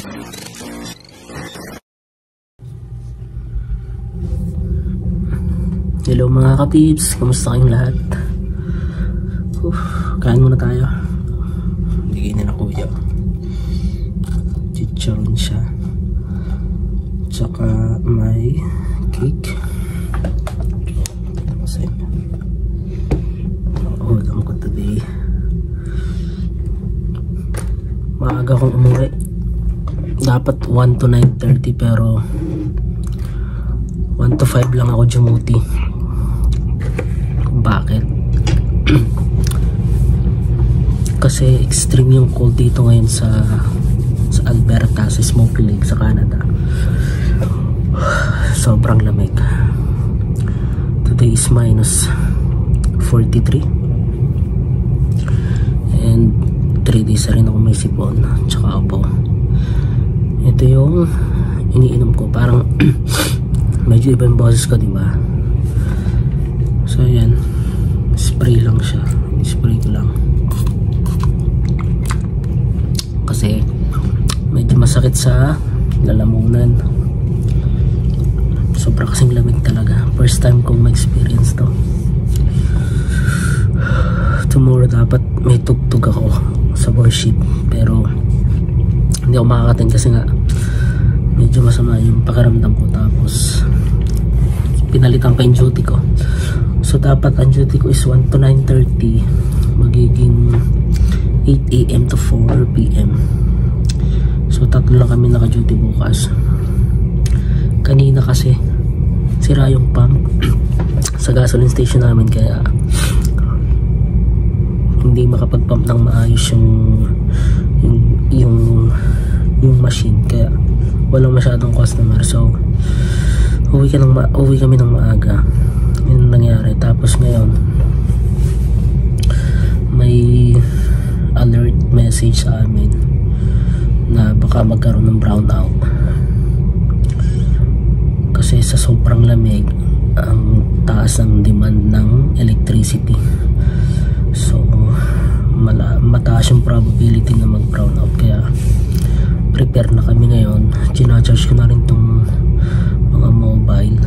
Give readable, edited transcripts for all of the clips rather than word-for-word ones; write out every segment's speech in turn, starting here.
Hello mga ka-peeps, kamusta kayong lahat? Kain muna tayo. Bigay na kuya. Chicharon siya. Tsaka may cake. Ulam ko today. Maaga kong umuwi. Dapat 1 to 9:30 pero 1 to 5 lang ako dumuti. Bakit? Kasi extreme yung cold dito ngayon sa Alberta, sa Smoky Lake sa Canada. Sobrang lamig. Today is minus 43 and 3 days na rin ako may sipon tsaka apo. Ito yung iniinom ko, parang medyo iba yung boses ko, diba? So yan, spray lang siya, spray ko lang kasi medyo masakit sa lalamunan. Sobra kasing lamig talaga. First time kong ma-experience to. Tomorrow dapat may tugtog ako sa worship pero hindi ako makakatin kasi nga medyo masama yung pakiramdam ko, tapos pinalitan pa yung duty ko. So dapat ang duty ko is 1 to 9:30, magiging 8 AM to 4 PM. So tatlo lang kami naka-duty bukas. Kanina kasi sira yung pump sa gasoline station namin kaya hindi makapag-pump ng maayos yung machine, kaya walang masyadong customer. So uwi kami ng maaga. Yun ang nangyari. Tapos ngayon may alert message sa amin na baka magkaroon ng brownout kasi sa sobrang lamig ang taas ng demand ng electricity. So mataas yung probability na mag brownout, kaya prepare na kami ngayon. Gina-charge ko na rin tong mga mobile,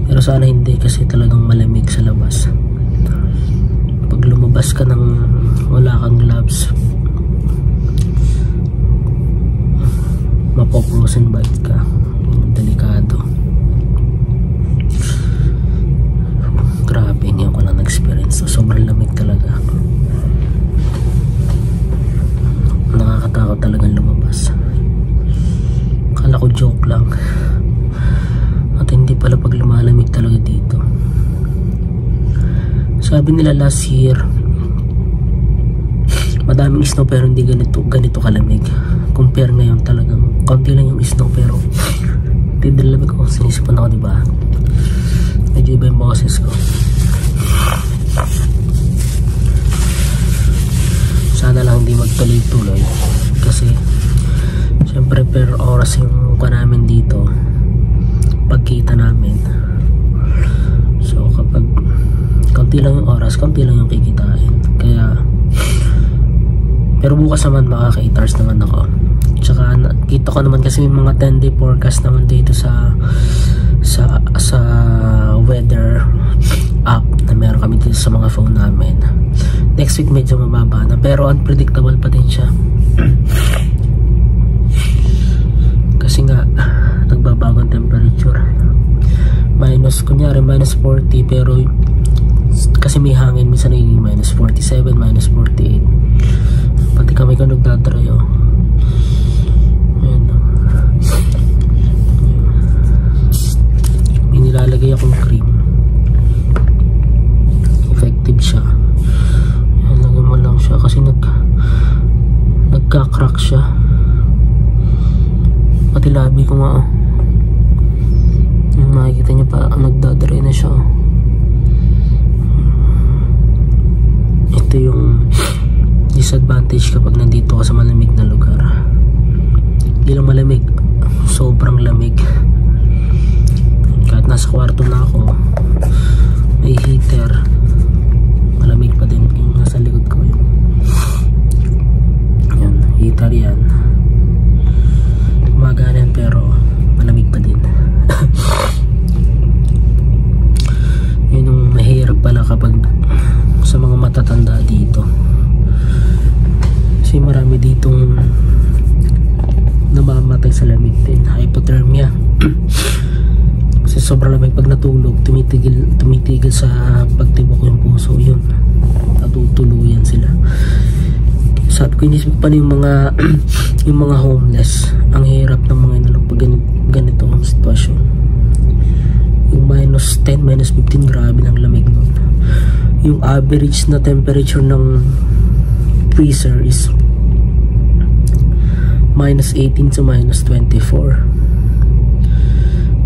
pero sana hindi kasi talagang malamig sa labas. Pag lumabas ka ng wala kang gloves, mapo-frozen bite ka. Delikado. Grabe, hindi ako na nag-experience. Sobrang lamig talaga. Nakakatakot talagang lumabas. Akala ko joke lang. At hindi pala pag lumalamig talaga dito. Sabi nila last year madaming snow pero hindi ganito kalamig. Compare ngayon talagang konti lang yung snow pero hindi lamig ako. Sinisipan ako, diba? Medyo iba yung boses ko. Sana lang hindi magtuloy-tuloy kasi syempre per oras yung namin dito pagkita namin. So kapag konti lang yung oras, konti lang yung kikitain. Kaya pero bukas naman makaka 8 hours naman ako. Tsaka kita ko naman kasi may mga 10-day forecast naman dito sa weather app na meron kami dito sa mga phone namin. Next week medyo mababa na pero unpredictable pa din siya. Kasi nga nagbabago ang temperature. Kunyari minus 40 pero kasi may hangin, minsan naging minus 47, minus 48. Pati kami kung nagdadry, oh. Ayan, oh. May nilalagay akong cream. Effective siya. Ayan, lagay mo lang siya kasi nagka-crack siya. Pati labi ko nga, oh. Yung makikita nyo pa, nagdadry na siya, oh. Ito yung disadvantage kapag nandito ka sa malamig na lugar. Hindi lang malamig, sobrang lamig. Kahit nasa kwarto na ako, may heater, malamig pa din. Yung nasa likod ko, yan, heater yan. sobrang lamig pag natulog, tumitigil sa pagtibok yung puso, yun, natutuluyan sila. Sabi ko, inisip pa yung mga yung mga homeless, ang hirap ng mga inalog pag ganito ang sitwasyon. Yung -10, -15, grabe ng lamig nun. Yung average na temperature ng freezer is -18 to -24,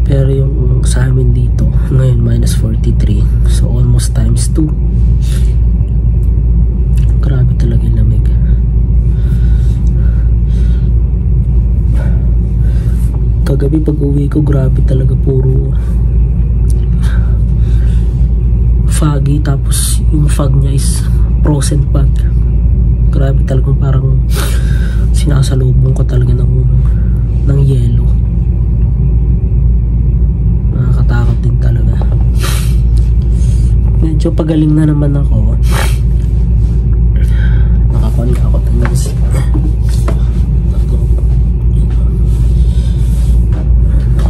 pero yung sa amin dito ngayon -43, so almost times 2. Grabe talaga yung lamig. Kagabi pag uwi ko, grabe talaga, puro foggy, tapos yung fog niya is frozen fog. Grabe talaga, parang sinasalubong ko talaga ng yelo. Nakakatakot din talaga. Medyo pagaling na naman ako. Nakakuha ako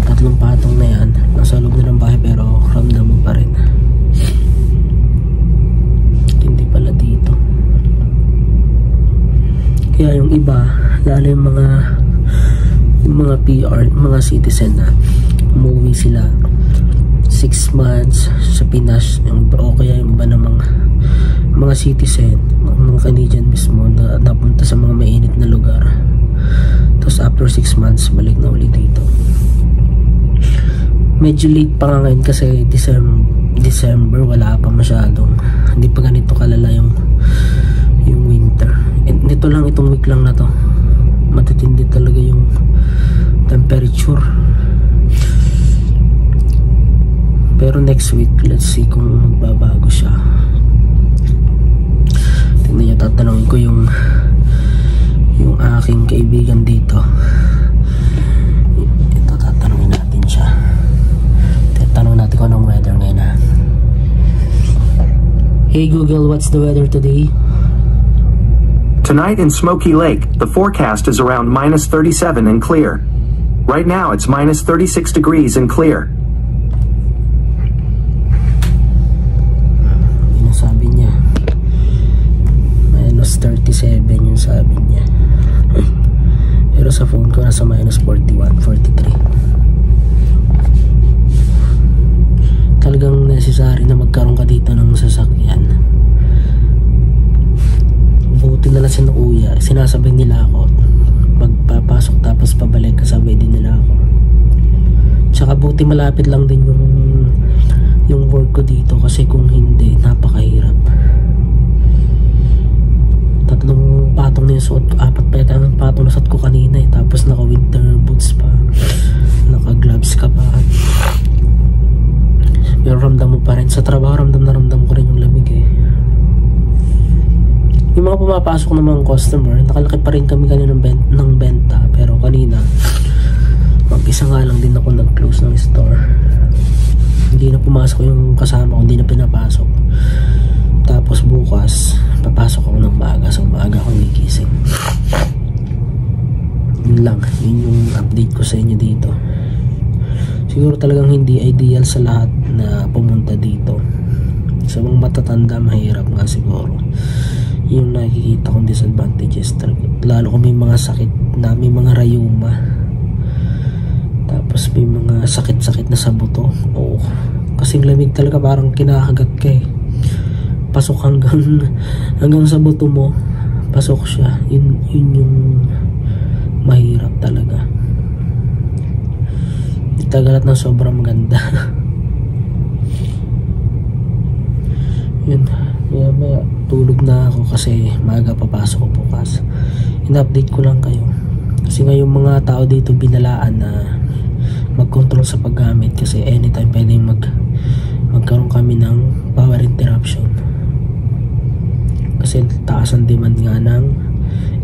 tatlong patong na yan, nasa loob na ng bahay, pero ramdam mo pa rin. Hindi pala dito. Kaya yung iba, lalo yung mga PR, mga citizen na umuwi sila 6 months sa Pinas, o kaya yung iba namang mga citizen, mga Canadian mismo na napunta sa mga mainit na lugar, tapos after 6 months balik na ulit dito. Medyo late pa nga ngayon kasi December, wala pa masyadong, hindi pa ganito kalala yung winter. And nito lang, itong week lang na to, matitindi talaga yung temperature. Pero next week, let's see kung magbabago siya. Tingnan nyo, tatanungin ko yung aking kaibigan dito. Ito, tatanungin natin siya. Tatanungin natin kung anong weather ngayon, ha. Hey Google, what's the weather today? Tonight in Smoky Lake, the forecast is around -37 and clear. Right now it's -36 degrees and clear. Yun ang sabi niya. -37 yung sabi niya. Pero sa phone ko nasa -41, 43. Talagang necessary na magkaroon ka dito ng sasakyan. Buti na lang si Kuya, sinasabay nila ako pagpapasok tapos pabalik, kasabay din nila ako. Tsaka buti malapit lang din yung work ko dito, kasi kung hindi, napakahirap. 3 patong na yung suot ko, 4 pa yata ang patong na suot ko kanina eh, tapos naka winter boots pa, naka gloves ka pa. Pero ramdam mo pa rin sa trabaho, ramdam ko rin yung lamig eh. Yung mga pumapasok ng mga customer, nakalaki pa rin kami kanina ng benta, pero kanina mag-isa nga lang din ako nag-close ng store. Hindi na pumasok yung kasama ko, hindi na pinapasok. Tapos bukas papasok ako ng maaga, so maaga akong gigising. Yun lang, yun yung update ko sa inyo dito. Siguro talagang hindi ideal sa lahat na pumunta dito. Sa mga matatanda, mahirap nga siguro. Yung nakikita kong disadvantages, lalo kung may mga sakit na, may mga rayuma, tapos may mga sakit-sakit na sa buto. Oo, kasing lamig talaga, parang kinakagat ka eh. Pasok hanggang sa buto mo, pasok siya. Yun yung mahirap talaga. Itagalat na sobrang maganda. Yun, maya tulog na ako kasi maaga papasok ko bukas. In-update ko lang kayo kasi ngayong mga tao dito binalaan na mag-control sa paggamit, kasi anytime pwedeng magkaroon kami ng power interruption kasi taas ang demand nga ng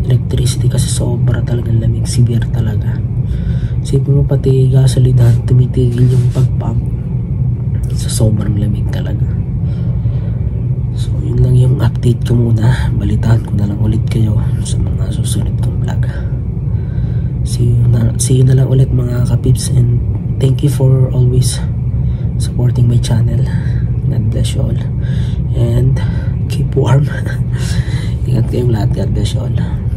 electricity, kasi sobra talagang lamig, severe talaga. Sipin mo pati gasolinahan, tumitigil yung pag-pump sa sobrang lamig talaga. So yun lang yung update ko muna. Balitaan ko na lang ulit kayo sa mga susunod kong vlog. See you na lang ulit mga kapips, and thank you for always supporting my channel. God bless you all. And keep warm. Ingat kayong lahat. God bless you all.